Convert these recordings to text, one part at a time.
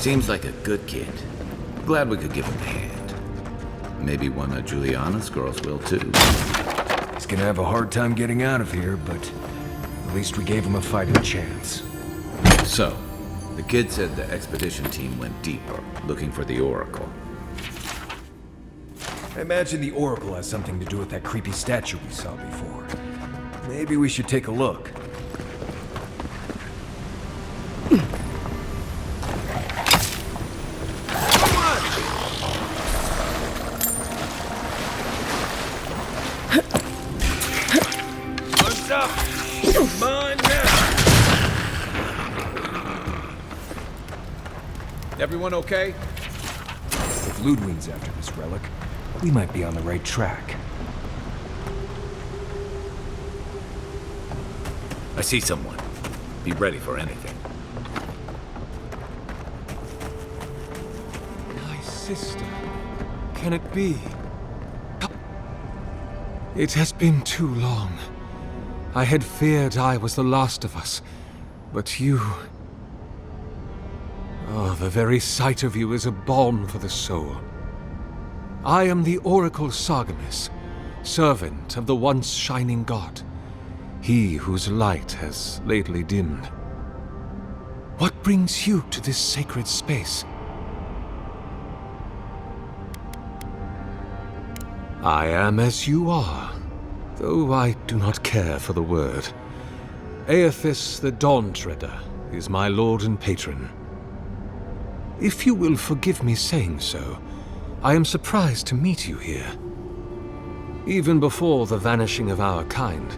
Seems like a good kid. Glad we could give him a hand. Maybe one of Juliana's girls will too. He's gonna have a hard time getting out of here, but at least we gave him a fighting chance. So, the kid said the expedition team went deeper, looking for the Oracle. I imagine the Oracle has something to do with that creepy statue we saw before. Maybe we should take a look. What's up? Come on now! Everyone okay? If Ludwig's after this relic, we might be on the right track. I see someone. Be ready for anything. My sister. Can it be? It has been too long. I had feared I was the last of us, but you... Oh, the very sight of you is a balm for the soul. I am the Oracle Sargemis, servant of the once shining god, he whose light has lately dimmed. What brings you to this sacred space? I am as you are, though I do not care for the word. Eothas the Dawn Treader is my lord and patron. If you will forgive me saying so, I am surprised to meet you here. Even before the vanishing of our kind,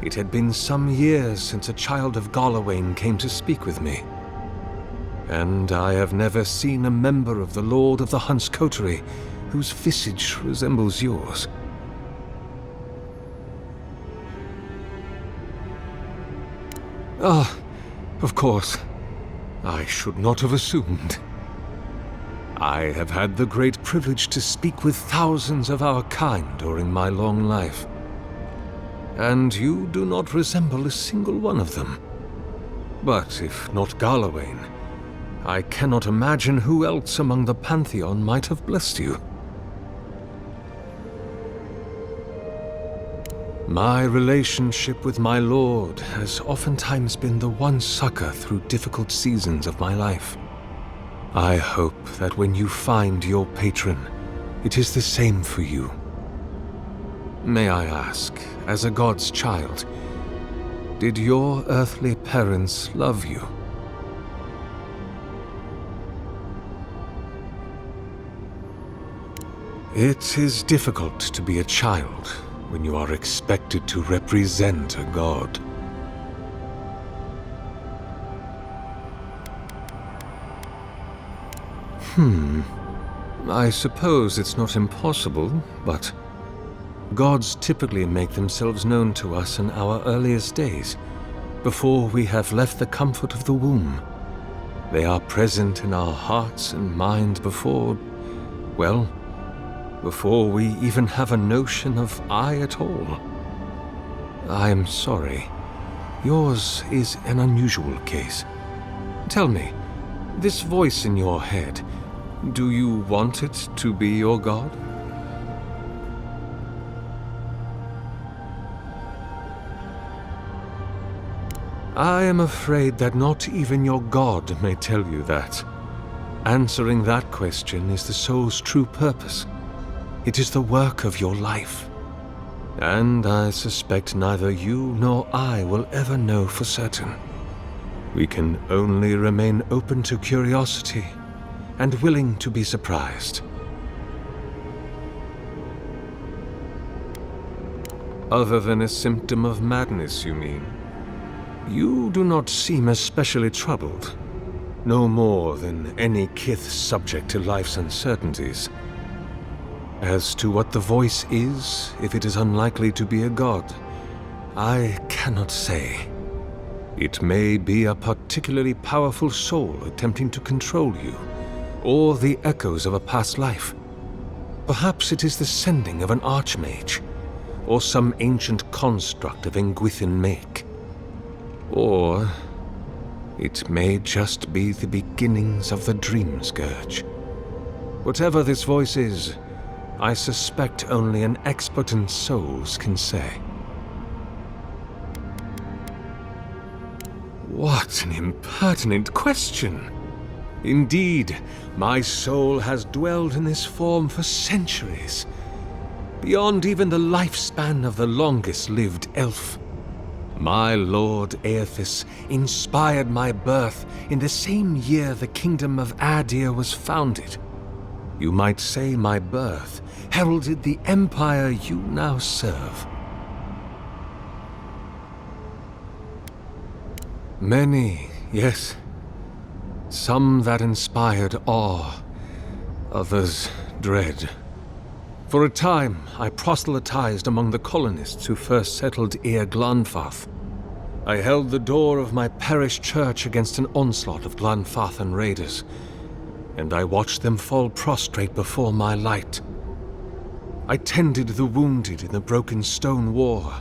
it had been some years since a child of Garlawain came to speak with me. And I have never seen a member of the Lord of the Hunt's coterie whose visage resembles yours. Ah, of course. I should not have assumed. I have had the great privilege to speak with thousands of our kind during my long life. And you do not resemble a single one of them. But if not Garlawain, I cannot imagine who else among the Pantheon might have blessed you. My relationship with my lord has oftentimes been the one succor through difficult seasons of my life. I hope that when you find your patron, it is the same for you. May I ask, as a god's child, did your earthly parents love you? It is difficult to be a child when you are expected to represent a god. I suppose it's not impossible, but gods typically make themselves known to us in our earliest days, before we have left the comfort of the womb. They are present in our hearts and minds before, well, before we even have a notion of I at all. I am sorry. Yours is an unusual case. Tell me, this voice in your head, do you want it to be your god? I am afraid that not even your god may tell you that. Answering that question is the soul's true purpose. It is the work of your life. And I suspect neither you nor I will ever know for certain. We can only remain open to curiosity and willing to be surprised. Other than a symptom of madness, you mean? You do not seem especially troubled. No more than any kith subject to life's uncertainties. As to what the voice is, if it is unlikely to be a god, I cannot say. It may be a particularly powerful soul attempting to control you, or the echoes of a past life. Perhaps it is the sending of an archmage, or some ancient construct of Engwithan make. Or It may just be the beginnings of the dream scourge. Whatever this voice is, I suspect only an expert in souls can say. What an impertinent question! Indeed, my soul has dwelled in this form for centuries, beyond even the lifespan of the longest-lived elf. My lord Eothas inspired my birth in the same year the kingdom of Adir was founded. You might say my birth heralded the empire you now serve. Many, yes. Some that inspired awe, others dread. For a time, I proselytized among the colonists who first settled Glanfath. I held the door of my parish church against an onslaught of Glanfathan raiders, and I watched them fall prostrate before my light. I tended the wounded in the Broken Stone War,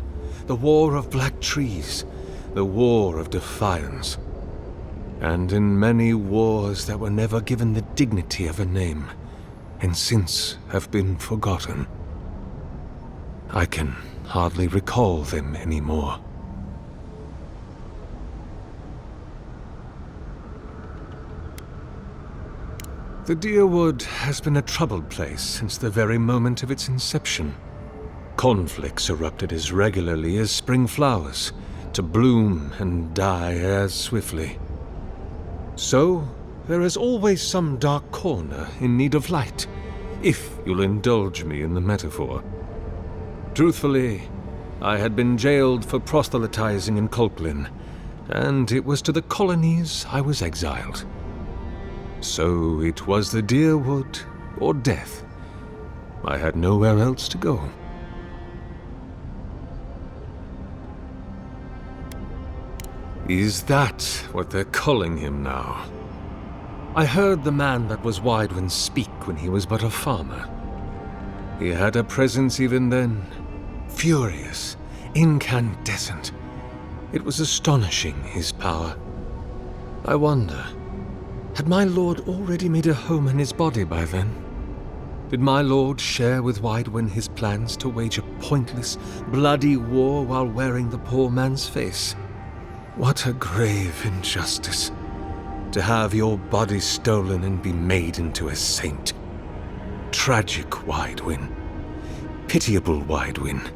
the War of Black Trees, the War of Defiance, and in many wars that were never given the dignity of a name, and since have been forgotten. I can hardly recall them anymore. The Deerwood has been a troubled place since the very moment of its inception. Conflicts erupted as regularly as spring flowers, to bloom and die as swiftly. So, there is always some dark corner in need of light, if you'll indulge me in the metaphor. Truthfully, I had been jailed for proselytizing in Colklin, and it was to the colonies I was exiled. So it was the Deerwood or death. I had nowhere else to go. Is that what they're calling him now? I heard the man that was Widewind speak when he was but a farmer. He had a presence even then, furious, incandescent. It was astonishing, his power. I wonder, had my lord already made a home in his body by then? Did my lord share with Widewind his plans to wage a pointless, bloody war while wearing the poor man's face? What a grave injustice, to have your body stolen and be made into a saint. Tragic Widewind, pitiable Widewind.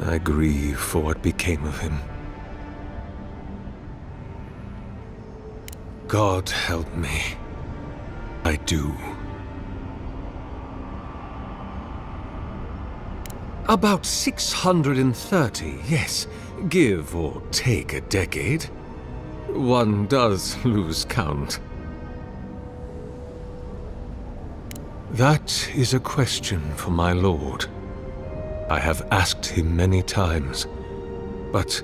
I grieve for what became of him. God help me. I do. About 630, yes. Give or take a decade. One does lose count. That is a question for my lord. I have asked him many times, but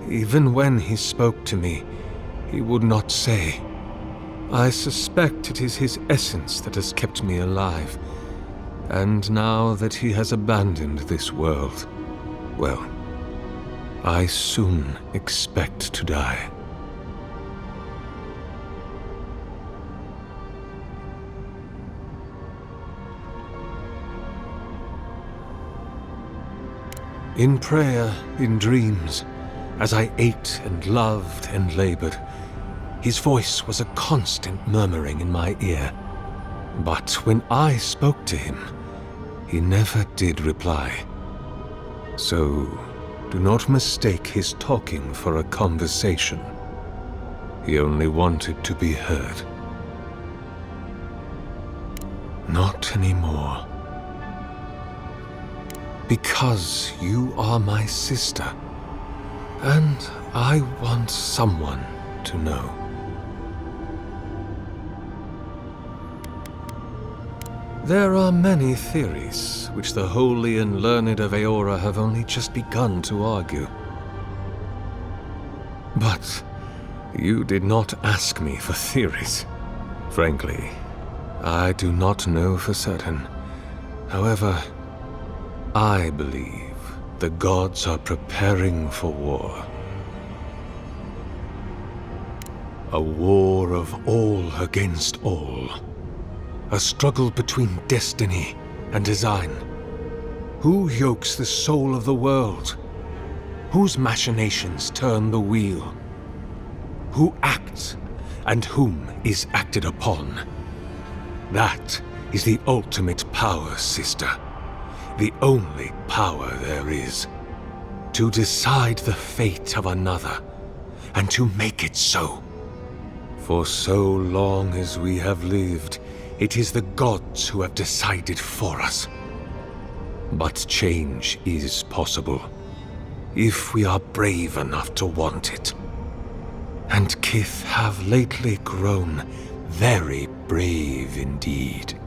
even when he spoke to me, he would not say. I suspect it is his essence that has kept me alive, and now that he has abandoned this world, well, I soon expect to die. In prayer, in dreams, as I ate and loved and labored, his voice was a constant murmuring in my ear. But when I spoke to him, he never did reply. So, do not mistake his talking for a conversation. He only wanted to be heard. Not anymore. Because you are my sister, and I want someone to know. There are many theories which the holy and learned of Eora have only just begun to argue. But you did not ask me for theories. Frankly, I do not know for certain. However, I believe the gods are preparing for war. A war of all against all. A struggle between destiny and design. Who yokes the soul of the world? Whose machinations turn the wheel? Who acts and whom is acted upon? That is the ultimate power, sister. The only power there is. To decide the fate of another, and to make it so. For so long as we have lived, it is the gods who have decided for us. But change is possible, if we are brave enough to want it. And Kith have lately grown very brave indeed.